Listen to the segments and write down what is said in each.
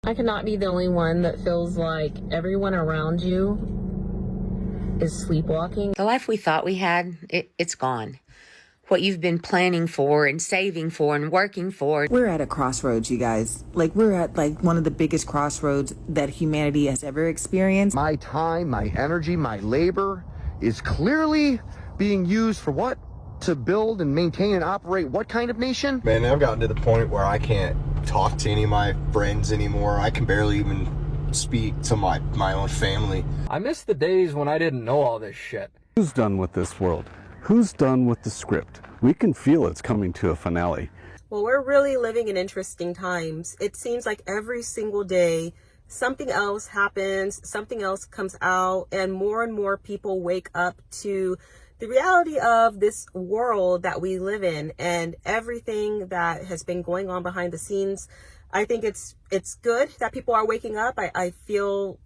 I cannot be the only one that feels like everyone around you is sleepwalking. The life we thought we had, it's gone. What you've been planning for and saving for and working for. We're at a crossroads, you guys. We're at one of the biggest crossroads that humanity has ever experienced. My time, my energy, my labor is clearly being used for what? To build and maintain and operate what kind of nation? Man, I've gotten to the point where I can't talk to any of my friends anymore. I can barely even speak to my own family. I miss the days when I didn't know all this shit. Who's done with this world? Who's done with the script? We can feel it's coming to a finale. Well, we're really living in interesting times. It seems like every single day something else happens, something else comes out, and more people wake up to the reality of this world that we live in and everything that has been going on behind the scenes. I think it's good that people are waking up. I feel,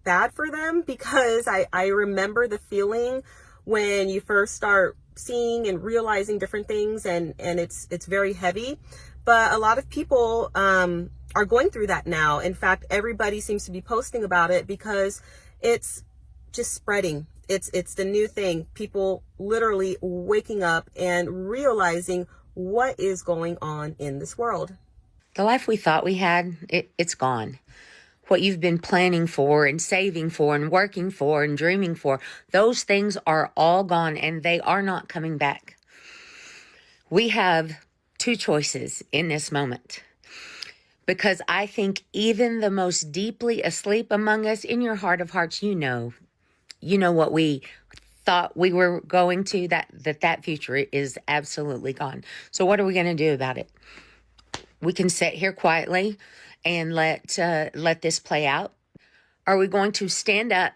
bad for them because I remember the feeling when you first start seeing and realizing different things, and it's very heavy. But a lot of people are going through that now. In fact, everybody seems to be posting about it because it's just spreading. It's the new thing. People literally waking up and realizing what is going on in this world. The life we thought we had, it's gone. What you've been planning for and saving for and working for and dreaming for, those things are all gone and they are not coming back. We have two choices in this moment. Because I think even the most deeply asleep among us, in your heart of hearts, you know what we thought we were going to, that future is absolutely gone. So what are we going to do about it? We can sit here quietly and let this play out. Are we going to stand up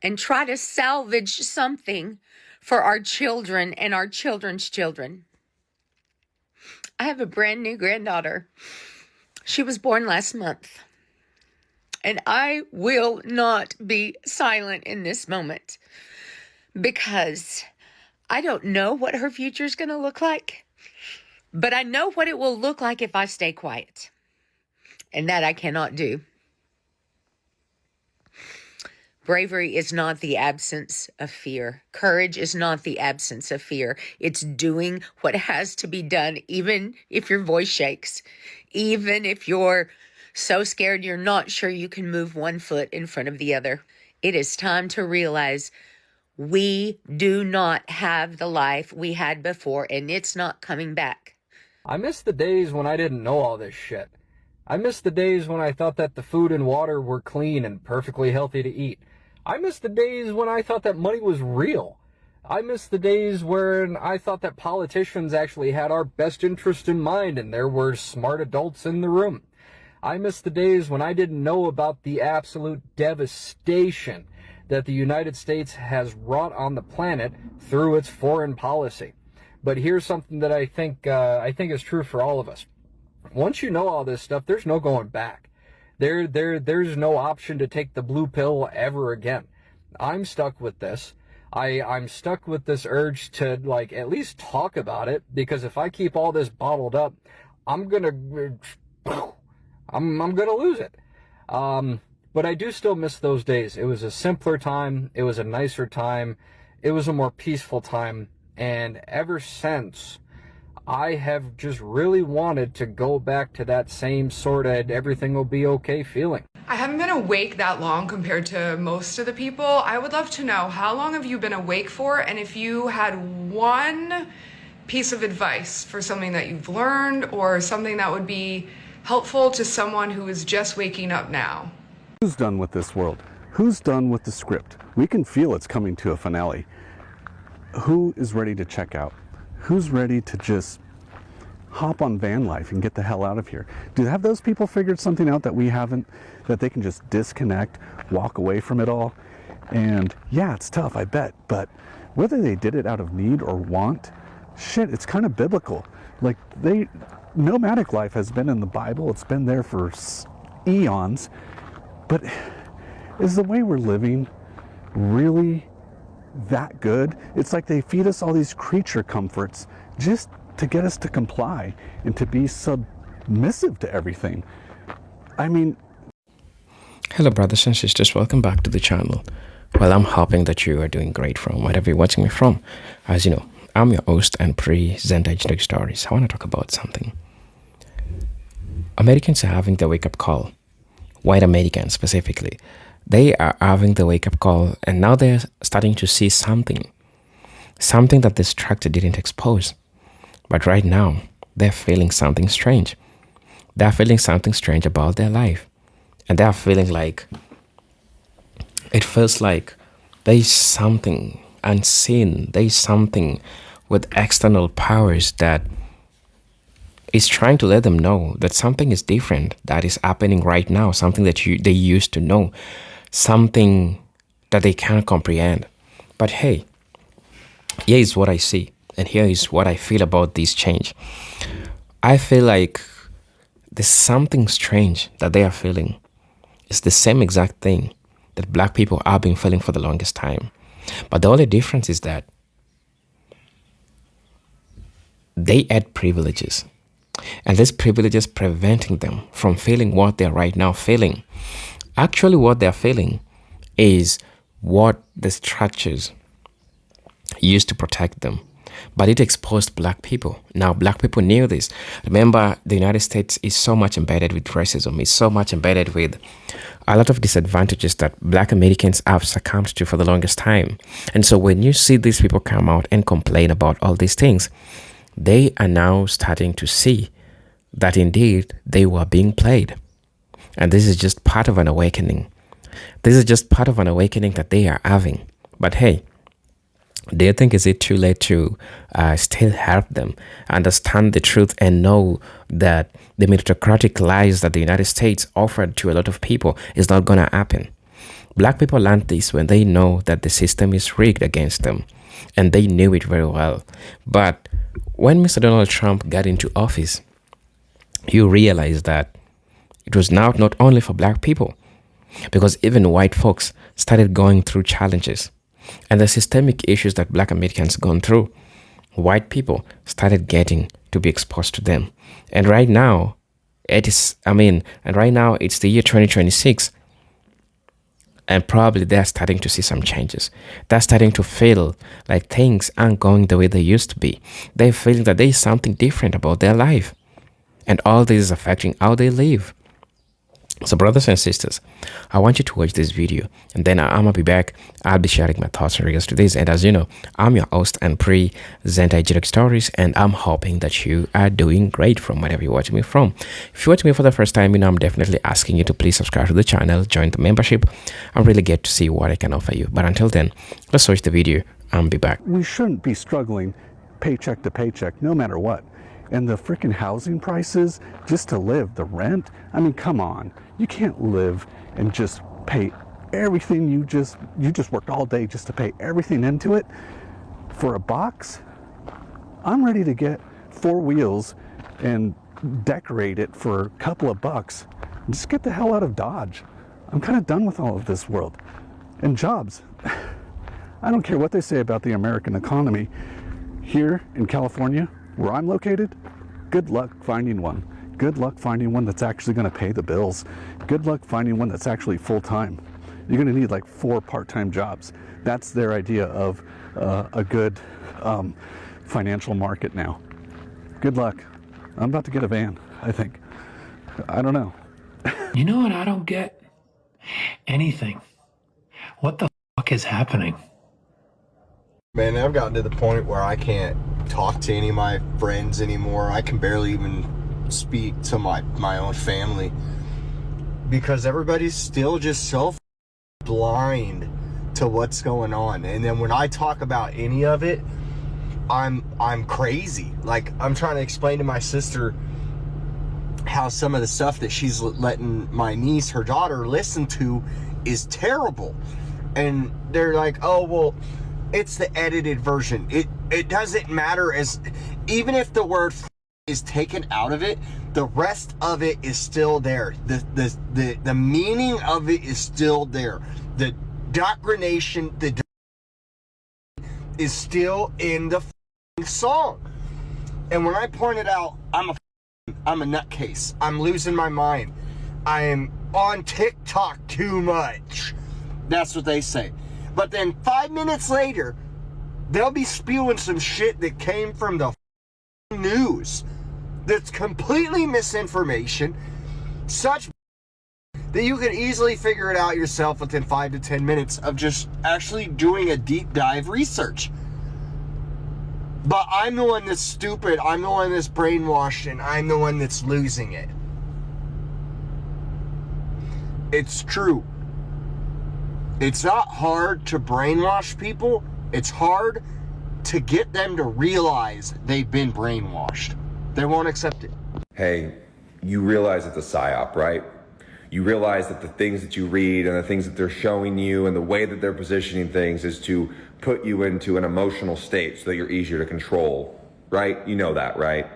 and try to salvage something for our children and our children's children? I have a brand new granddaughter. She was born last month. And I will not be silent in this moment because I don't know what her future is going to look like. But I know what it will look like if I stay quiet. And that I cannot do. Bravery is not the absence of fear. Courage is not the absence of fear. It's doing what has to be done, even if your voice shakes. Even if you're so scared you're not sure you can move one foot in front of the other. It is time to realize we do not have the life we had before, and it's not coming back. I miss the days when I didn't know all this shit. I miss the days when I thought that the food and water were clean and perfectly healthy to eat. I miss the days when I thought that money was real. I miss the days when I thought that politicians actually had our best interest in mind and there were smart adults in the room. I miss the days when I didn't know about the absolute devastation that the United States has wrought on the planet through its foreign policy. But here's something that I think is true for all of us. Once you know all this stuff, there's no going back. There's no option to take the blue pill ever again. I'm stuck with this. I'm stuck with this urge to at least talk about it, because if I keep all this bottled up, I'm gonna lose it. But I do still miss those days. It was a simpler time. It was a nicer time. It was a more peaceful time. And ever since, I have just really wanted to go back to that same sort of everything will be okay feeling. I haven't been awake that long compared to most of the people. I would love to know, how long have you been awake for? And if you had one piece of advice for something that you've learned or something that would be helpful to someone who is just waking up now. Who's done with this world? Who's done with the script? We can feel it's coming to a finale. Who is ready to check out? Who's ready to just hop on van life and get the hell out of here? Have those people figured something out that we haven't, that they can just disconnect, walk away from it all? And yeah, it's tough, I bet, but whether they did it out of need or want, shit, it's kind of biblical. Nomadic life has been in the Bible, it's been there for eons, but is the way we're living really that good? It's like they feed us all these creature comforts just to get us to comply and to be submissive to everything. I mean, Hello brothers and sisters, welcome back to the channel. Well, I'm hoping that you are doing great from wherever you're watching me from. As you know, I'm your host and presenter Genetic Stories. I want to talk about something. Americans are having the wake-up call. White Americans specifically. They are having the wake-up call, and now they're starting to see something that the structure didn't expose. But right now, they're feeling something strange. They're feeling something strange about their life. And they're feeling like, it feels like there's something unseen, there's something with external powers that is trying to let them know that something is different that is happening right now, something that they used to know, something that they can't comprehend. But hey, here is what I see, and here is what I feel about this change. I feel like there's something strange that they are feeling. It's the same exact thing that black people have been feeling for the longest time. But the only difference is that they had privileges. And these privileges preventing them from feeling what they're right now feeling. Actually, what they're feeling is what the structures used to protect them. But it exposed black people. Now, black people knew this. Remember, the United States is so much embedded with racism. It's so much embedded with a lot of disadvantages that black Americans have succumbed to for the longest time. And so when you see these people come out and complain about all these things, they are now starting to see that indeed they were being played. And this is just part of an awakening. This is just part of an awakening that they are having. But hey, do you think is it too late to still help them understand the truth and know that the meritocratic lies that the United States offered to a lot of people is not going to happen? Black people learned this when they know that the system is rigged against them, and they knew it very well. But when Mr. Donald Trump got into office, you realize that it was now not only for black people, because even white folks started going through challenges. And the systemic issues that black Americans gone through, white people started getting to be exposed to them. And right now, it's the year 2026. And probably they're starting to see some changes. They're starting to feel like things aren't going the way they used to be. They're feeling that there's something different about their life. And all this is affecting how they live. So brothers and sisters, I want you to watch this video, and then I'm gonna be back. I'll be sharing my thoughts in regards to this. And as you know, I'm your host and presenter Genetic Stories, and I'm hoping that you are doing great from wherever you're watching me from. If you're watching me for the first time, I'm definitely asking you to please subscribe to the channel, join the membership, and really get to see what I can offer you. But until then, let's watch the video. I'll be back. we shouldn't be struggling paycheck to paycheck, no matter what. And the freaking housing prices, just to live, the rent, I mean, come on. You can't live and just pay everything you just worked all day just to pay everything into it for a box. I'm ready to get 4 wheels and decorate it for a couple of bucks. Just get the hell out of Dodge. I'm kind of done with all of this world. And jobs. I don't care what they say about the American economy. Here in California, where I'm located, good luck finding one. Good luck finding one that's actually going to pay the bills. Good luck finding one that's actually full-time. You're going to need like 4 part-time jobs. That's their idea of a good financial market now. Good luck. I'm about to get a van, I think. I don't know. You know what I don't get? Anything. What the fuck is happening? Man, I've gotten to the point where I can't talk to any of my friends anymore. I can barely even speak to my own family because everybody's still just so blind to what's going on. And then when I talk about any of it, I'm crazy. Like, I'm trying to explain to my sister how some of the stuff that she's letting my niece, her daughter, listen to is terrible. And they're like, oh, well, it's the edited version. It doesn't matter, as even if the word is taken out of it, the rest of it is still there. The meaning of it is still there. The doctrination, is still in the song. And when I pointed out, I'm a nutcase, I'm losing my mind, I am on TikTok too much. That's what they say. But then 5 minutes later, they'll be spewing some shit that came from the news that's completely misinformation, such that you can easily figure it out yourself within 5 to 10 minutes of just actually doing a deep dive research. But I'm the one that's stupid, I'm the one that's brainwashed, and I'm the one that's losing it. It's true. It's not hard to brainwash people. It's hard to get them to realize they've been brainwashed. They won't accept it. Hey, you realize it's a psyop, right? You realize that the things that you read and the things that they're showing you and the way that they're positioning things is to put you into an emotional state so that you're easier to control, right? You know that, right?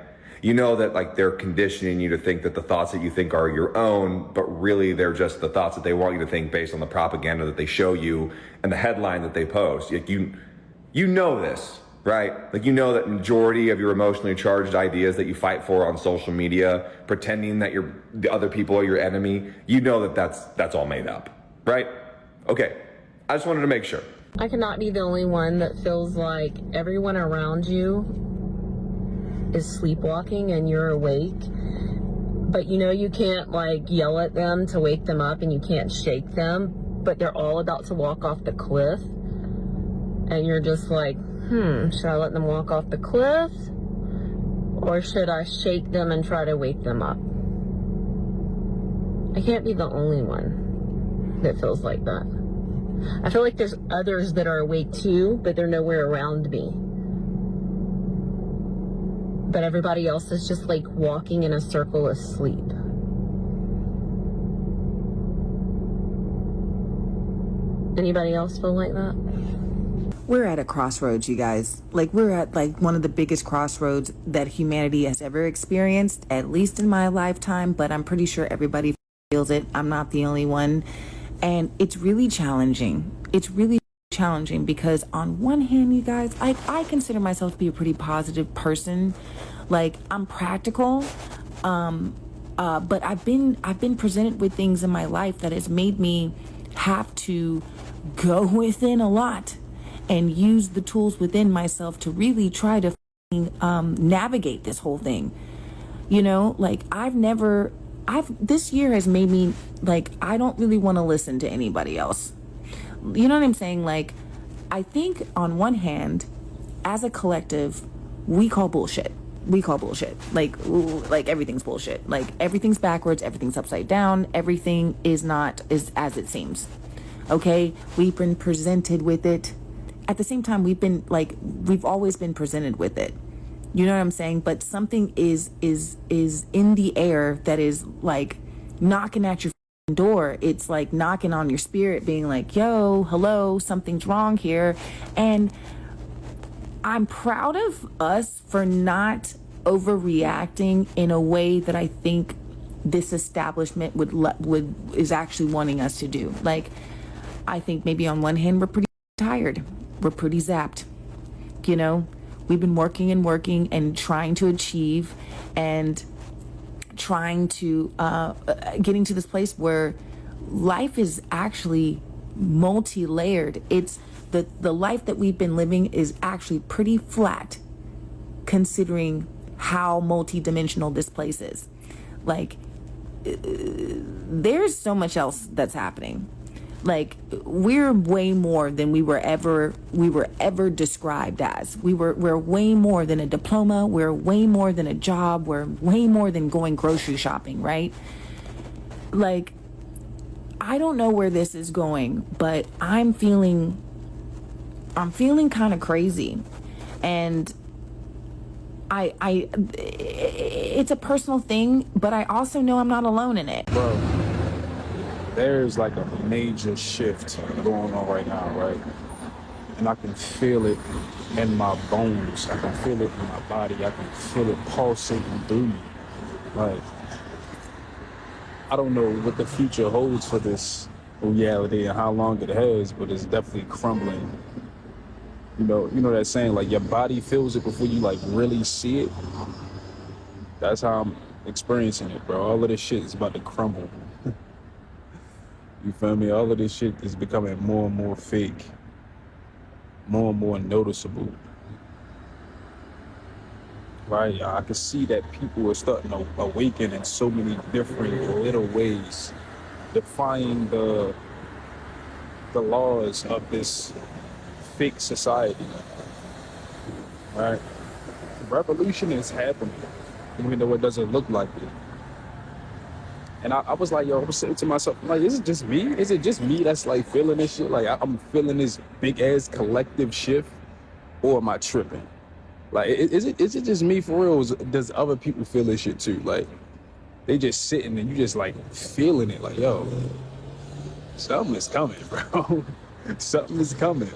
You know that like they're conditioning you to think that the thoughts that you think are your own, but really they're just the thoughts that they want you to think based on the propaganda that they show you and the headline that they post. Like you know this, right? Like you know that majority of your emotionally charged ideas that you fight for on social media, pretending that the other people are your enemy, you know that that's all made up, right? Okay, I just wanted to make sure. I cannot be the only one that feels like everyone around you is sleepwalking and you're awake, but you know you can't like yell at them to wake them up and you can't shake them, but they're all about to walk off the cliff and you're just like, should I let them walk off the cliff or should I shake them and try to wake them up? I can't be the only one that feels like that. I feel like there's others that are awake too, but they're nowhere around me. But everybody else is just like walking in a circle asleep. Anybody else feel like that? We're at a crossroads, you guys. Like, we're at like one of the biggest crossroads that humanity has ever experienced, at least in my lifetime, but I'm pretty sure everybody feels it. I'm not the only one. And it's really challenging. It's really challenging because on one hand, you guys, I consider myself to be a pretty positive person. Like, I'm practical, but I've been presented with things in my life that has made me have to go within a lot and use the tools within myself to really try to navigate this whole thing. You know, like this year has made me like, I don't really want to listen to anybody else. You know what I'm saying? Like, I think on one hand, as a collective, we call bullshit. Like everything's bullshit. Like, everything's backwards, everything's upside down, everything is as it seems. Okay? We've been presented with it. At the same time, we've always been presented with it. You know what I'm saying? But something is in the air that is like knocking at your door. It's like knocking on your spirit, being like, yo, hello, something's wrong here. And I'm proud of us for not overreacting in a way that I think this establishment is actually wanting us to do. Like, I think maybe on one hand, we're pretty tired. We're pretty zapped. You know, we've been working and trying to achieve and trying to getting to this place where life is actually multi-layered. It's the life that we've been living is actually pretty flat considering how multi-dimensional this place is. Like, there's so much else that's happening. Like, we're way more than we were ever described as. We're way more than a diploma. We're way more than a job. We're way more than going grocery shopping, right? Like, I don't know where this is going, but I'm feeling kind of crazy. And it's a personal thing, but I also know I'm not alone in it. Bro, there's like a major shift going on right now, right? And I can feel it in my bones. I can feel it in my body. I can feel it pulsating through me. Like, I don't know what the future holds for this reality and how long it has, but it's definitely crumbling. You know that saying, like, your body feels it before you like really see it. That's how I'm experiencing it, bro. All of this shit is about to crumble. You feel me? All of this shit is becoming more and more fake, more and more noticeable. Right? I can see that people are starting to awaken in so many different little ways, defying the laws of this fake society. Right? The revolution is happening, even though it doesn't look like it. And I was like, yo, I was saying to myself, like, is it just me? Is it just me that's like feeling this shit? Like, I'm feeling this big ass collective shift, or am I tripping? Like, is it just me for real? Or does other people feel this shit too? Like, they just sitting and you just like feeling it. Like, yo, something is coming, bro. Something is coming,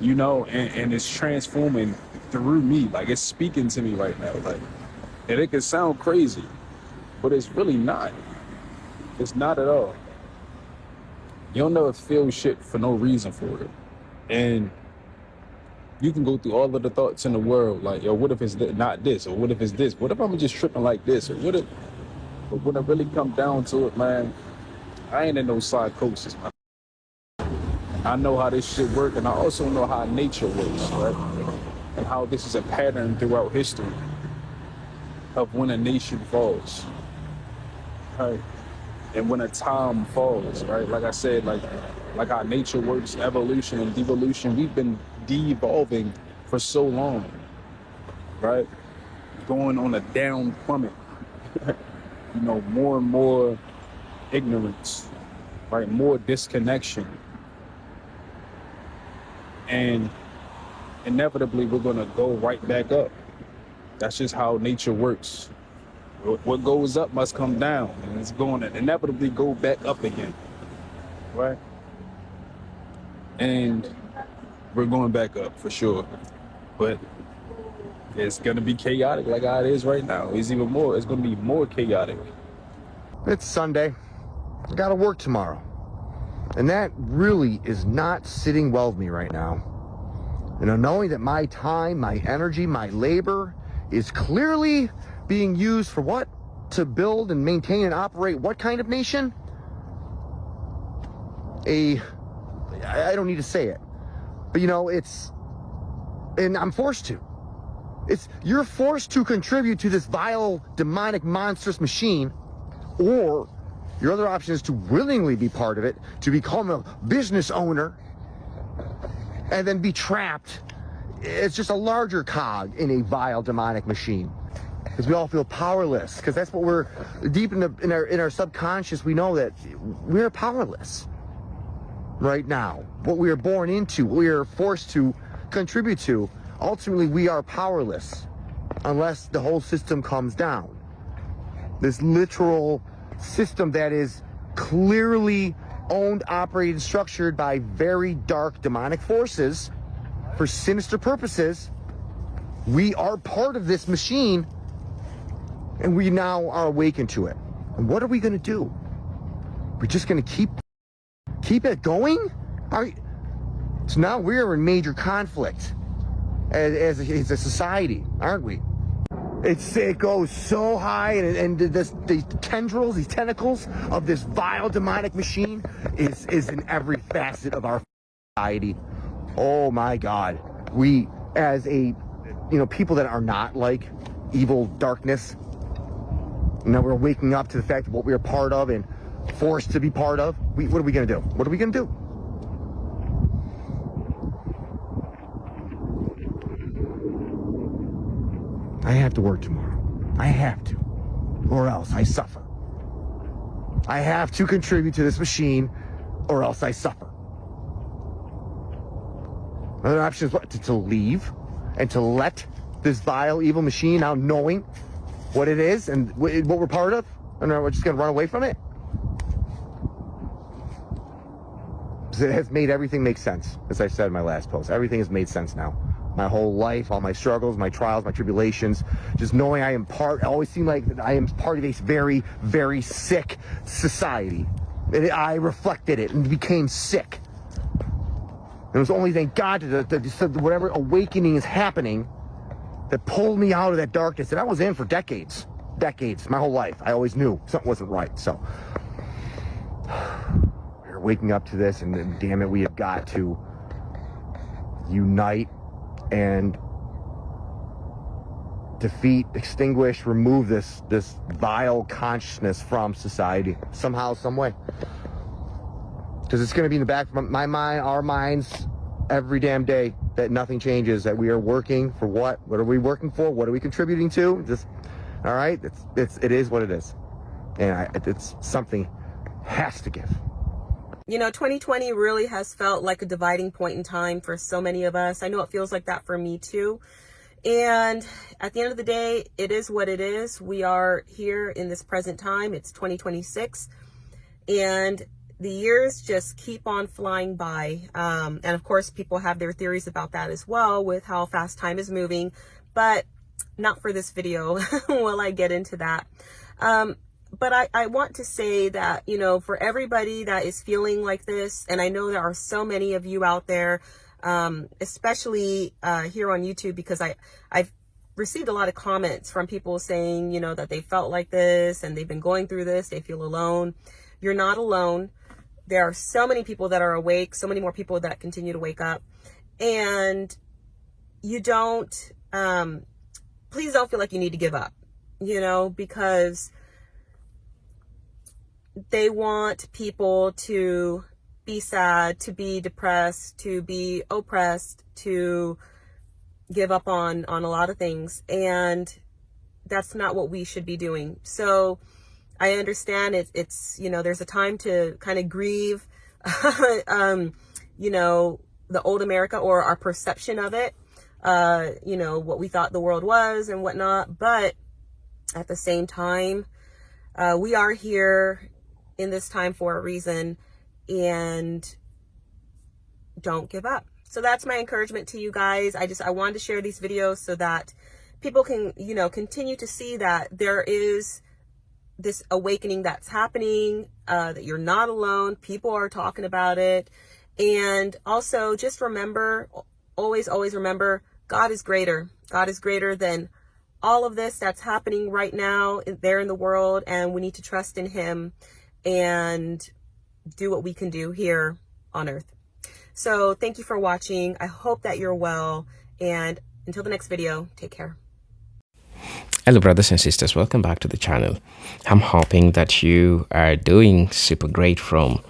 you know, and it's transforming through me. Like, it's speaking to me right now. Like, and it can sound crazy, but it's really not. It's not at all. You'll never feel shit for no reason for it. And you can go through all of the thoughts in the world, like, yo, what if it's not this? Or what if it's this? What if I'm just tripping like this? Or what if, but when it really comes down to it, man, I ain't in no psychosis, man. I know how this shit works, and I also know how nature works, right? And how this is a pattern throughout history of when a nation falls, right? And when a time falls, right? Like I said, like how nature works, evolution and devolution, we've been de-evolving for so long, right? Going on a down plummet, you know, more and more ignorance, right? More disconnection. And inevitably, we're gonna go right back up. That's just how nature works. What goes up must come down, and it's going to inevitably go back up again, right? And we're going back up for sure, but it's gonna be chaotic like how it is right now. It's even more. It's gonna be more chaotic. It's Sunday. I gotta work tomorrow, and that really is not sitting well with me right now. You know, knowing that my time, my energy, my labor is clearly being used for what? To build and maintain and operate what kind of nation? I don't need to say it, but you know, and I'm forced to. You're forced to contribute to this vile, demonic, monstrous machine, or your other option is to willingly be part of it, to become a business owner, and then be trapped. It's just a larger cog in a vile, demonic machine. Because we all feel powerless. Because that's what we're deep in our subconscious. We know that we're powerless right now. What we are born into, what we are forced to contribute to. Ultimately, we are powerless unless the whole system comes down. This literal system that is clearly owned, operated, structured by very dark demonic forces for sinister purposes. We are part of this machine, and we now are awakened to it. And what are we going to do? We're just going to keep it going? So now we're in major conflict as a society, aren't we? It goes so high, and these tendrils, these tentacles of this vile demonic machine is in every facet of our society. Oh my God. We, as people that are not like evil darkness, we're waking up to the fact of what we're part of and forced to be part of. What are we going to do? What are we going to do? I have to work tomorrow. I have to, or else I suffer. I have to contribute to this machine, or else I suffer. Another option is what? To leave and to let this vile, evil machine, now knowing what it is and what we're part of, and we're just going to run away from it? It has made everything make sense, as I said in my last post. Everything has made sense now. My whole life, all my struggles, my trials, my tribulations, just knowing I always seemed like I am part of a very, very sick society. And I reflected it and became sick. It was only, thank God, that whatever awakening is happening that pulled me out of that darkness that I was in for decades, my whole life. I always knew something wasn't right, so we're waking up to this, and damn it, we have got to unite and defeat, extinguish, remove this vile consciousness from society somehow, some way. Because it's going to be in the back of my mind, our minds, every damn day, that nothing changes, that we are working for what? What are we working for? What are we contributing to? Just, all right, it is what it is. And it's something has to give. You know, 2020 really has felt like a dividing point in time for so many of us. I know it feels like that for me too. And at the end of the day, it is what it is. We are here in this present time. It's 2026. And the years just keep on flying by. And of course, people have their theories about that as well, with how fast time is moving, but not for this video. Will I get into that? But I want to say that, you know, for everybody that is feeling like this, and I know there are so many of you out there, especially here on YouTube, because I've received a lot of comments from people saying, you know, that they felt like this and they've been going through this. They feel alone. You're not alone. There are so many people that are awake, so many more people that continue to wake up. And you don't, please don't feel like you need to give up, you know, because they want people to be sad, to be depressed, to be oppressed, to give up on a lot of things. And that's not what we should be doing. So I understand it's, you know, there's a time to kind of grieve, you know, the old America, or our perception of it, you know, what we thought the world was and whatnot. But at the same time, we are here in this time for a reason, and don't give up. So that's my encouragement to you guys. I wanted to share these videos so that people can, you know, continue to see that there is this awakening that's happening, that you're not alone. People are talking about it. And also just remember, always remember, God is greater. God is greater than all of this that's happening right now there in the world. And we need to trust in him and do what we can do here on earth. So thank you for watching. I hope that you're well. And until the next video, take care. Hello brothers and sisters, welcome back to the channel. I'm hoping that you are doing super great from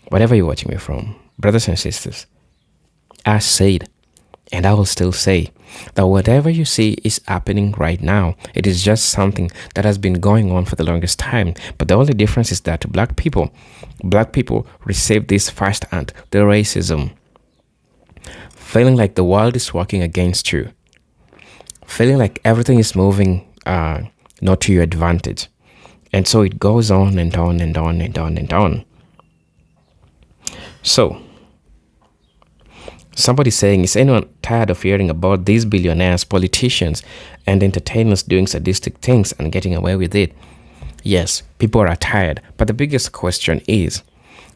whatever you're watching me from. Brothers and sisters, I said, and I will still say, that whatever you see is happening right now. It is just something that has been going on for the longest time. But the only difference is that black people receive this firsthand, the racism, feeling like the world is working against you, feeling like everything is moving not to your advantage. And so it goes on and on and on and on and on. So somebody's saying, is anyone tired of hearing about these billionaires, politicians, and entertainers doing sadistic things and getting away with it? Yes, people are tired. But the biggest question is,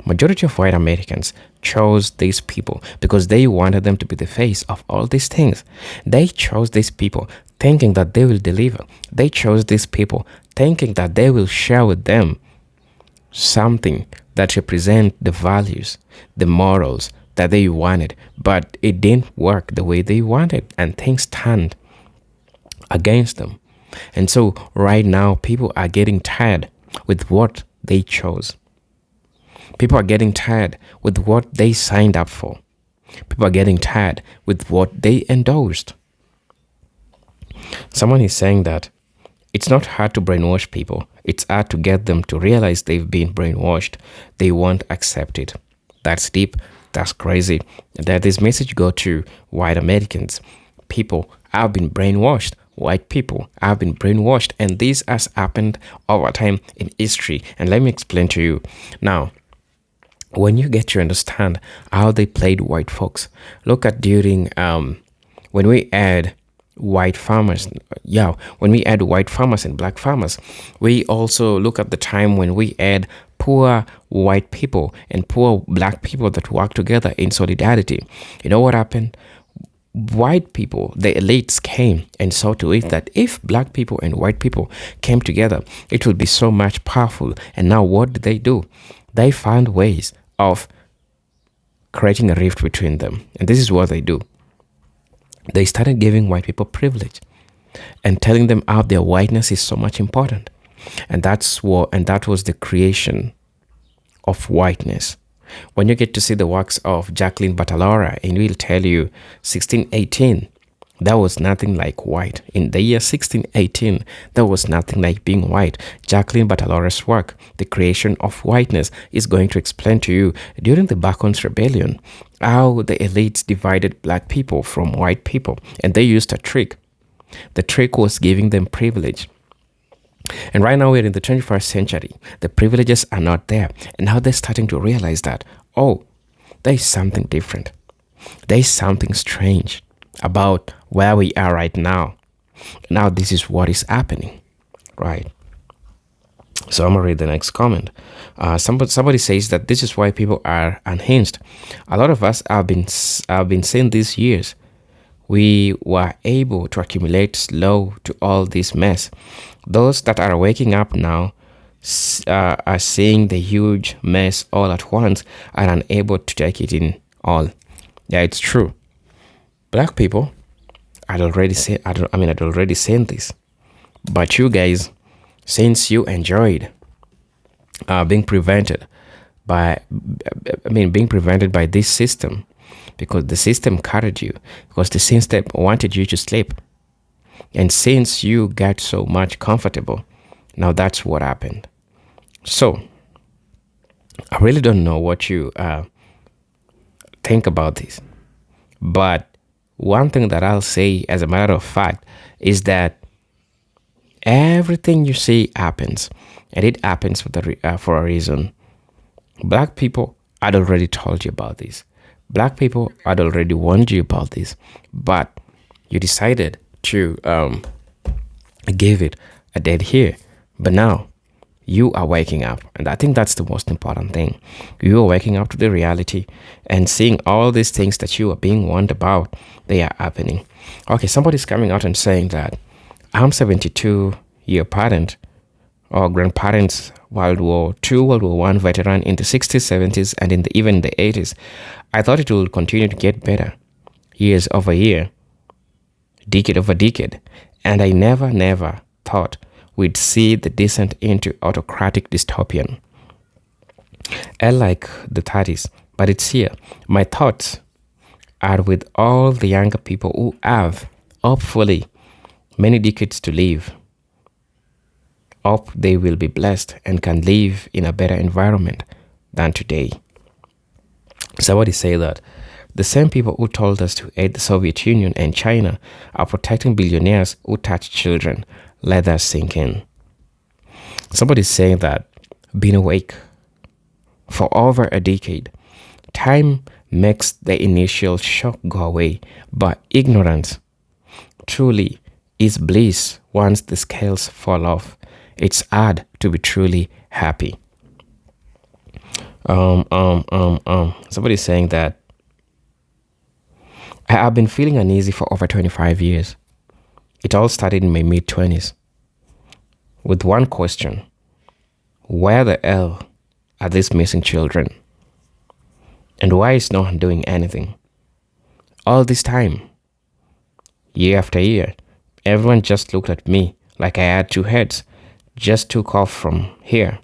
majority of white Americans chose these people because they wanted them to be the face of all these things. They chose these people thinking that they will deliver. They chose these people thinking that they will share with them something that represent the values, the morals that they wanted, but it didn't work the way they wanted, and things turned against them. And so right now, people are getting tired with what they chose. People are getting tired with what they signed up for. People are getting tired with what they endorsed. Someone is saying that it's not hard to brainwash people. It's hard to get them to realize they've been brainwashed. They won't accept it. That's deep. That's crazy. That this message go to white Americans. People have been brainwashed. White people have been brainwashed. And this has happened over time in history. And let me explain to you. Now, when you get to understand how they played white folks, look at during when we had white farmers, when we had white farmers and black farmers, we also look at the time when we had poor white people and poor black people that work together in solidarity. You know what happened? White people, the elites, came and saw to it that if black people and white people came together, it would be so much powerful. And now what did? They found ways of creating a rift between them. And this is what they do. They started giving white people privilege and telling them how their whiteness is so much important. And that was the creation of whiteness. When you get to see the works of Jacqueline Batalora, and we'll tell you 1618, that was nothing like white. In the year 1618, there was nothing like being white. Jacqueline Batalora's work, The Creation of Whiteness, is going to explain to you during the Bacons Rebellion how the elites divided black people from white people. And they used a trick. The trick was giving them privilege. And right now we're in the 21st century. The privileges are not there. And now they're starting to realize that, oh, there is something different. There is something strange about where we are right now. Now this is what is happening, right? So I'm gonna read the next comment. Somebody says that this is why people are unhinged. A lot of us have been saying these years. We were able to accumulate slow to all this mess. Those that are waking up now are seeing the huge mess all at once and unable to take it in all. Yeah, it's true. Black people, I'd already said this, but you guys, since you enjoyed being prevented by this system, because the system carried you, because the system wanted you to sleep, and since you got so much comfortable, now that's what happened. So I really don't know what you think about this, but one thing that I'll say as a matter of fact is that everything you see happens, and it happens for a reason. Black people had already told you about this. Black people had already warned you about this, but you decided to give it a dead ear. But now you are waking up, and I think that's the most important thing. You are waking up to the reality and seeing all these things that you are being warned about, they are happening. Okay, somebody's coming out and saying that I'm 72-year parent or grandparents, World War II, World War I veteran in the 60s, 70s, and even in the 80s. I thought it would continue to get better, years over year, decade over decade, and I never thought we'd see the descent into autocratic dystopian. Like the 30s, but it's here. My thoughts are with all the younger people who have, hopefully, many decades to live. Hope they will be blessed and can live in a better environment than today. Somebody say that the same people who told us to aid the Soviet Union and China are protecting billionaires who touch children. Let that sink in. Somebody's saying that being awake for over a decade, time makes the initial shock go away, but ignorance truly is bliss once the scales fall off. It's hard to be truly happy. Somebody's saying that I have been feeling uneasy for over 25 years. It all started in my mid-20s with one question: where the hell are these missing children? And why is no one doing anything? All this time, year after year, everyone just looked at me like I had two heads, just took off from here.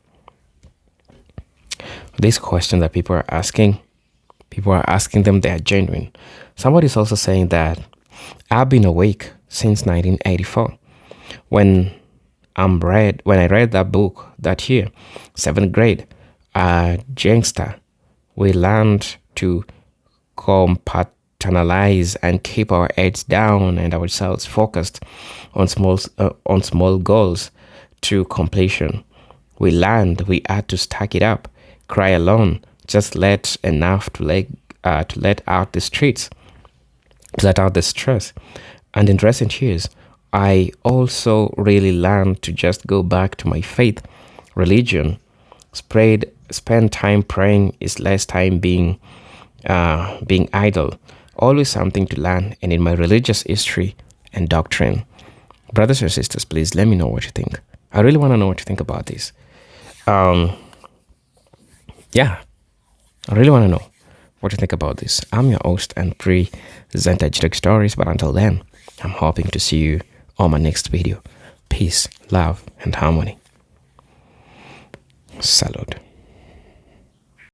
These questions that people are asking them, they are genuine. Somebody's also saying that I've been awake since 1984. When I read that book that year, 7th grade, youngster, we learned to compartmentalize and keep our heads down and ourselves focused on small goals to completion. We learned we had to stack it up, cry alone, just let enough to let out the streets, to let out the stress. And in recent years, I also really learned to just go back to my faith, religion. Spend time praying is less time being idle. Always something to learn. And in my religious history and doctrine, brothers and sisters, please let me know what you think. I really want to know what you think about this. Yeah, I really want to know what you think about this. I'm your host and presenter Jittery Stories, but until then, I'm hoping to see you on my next video. Peace, love, and harmony. Salute.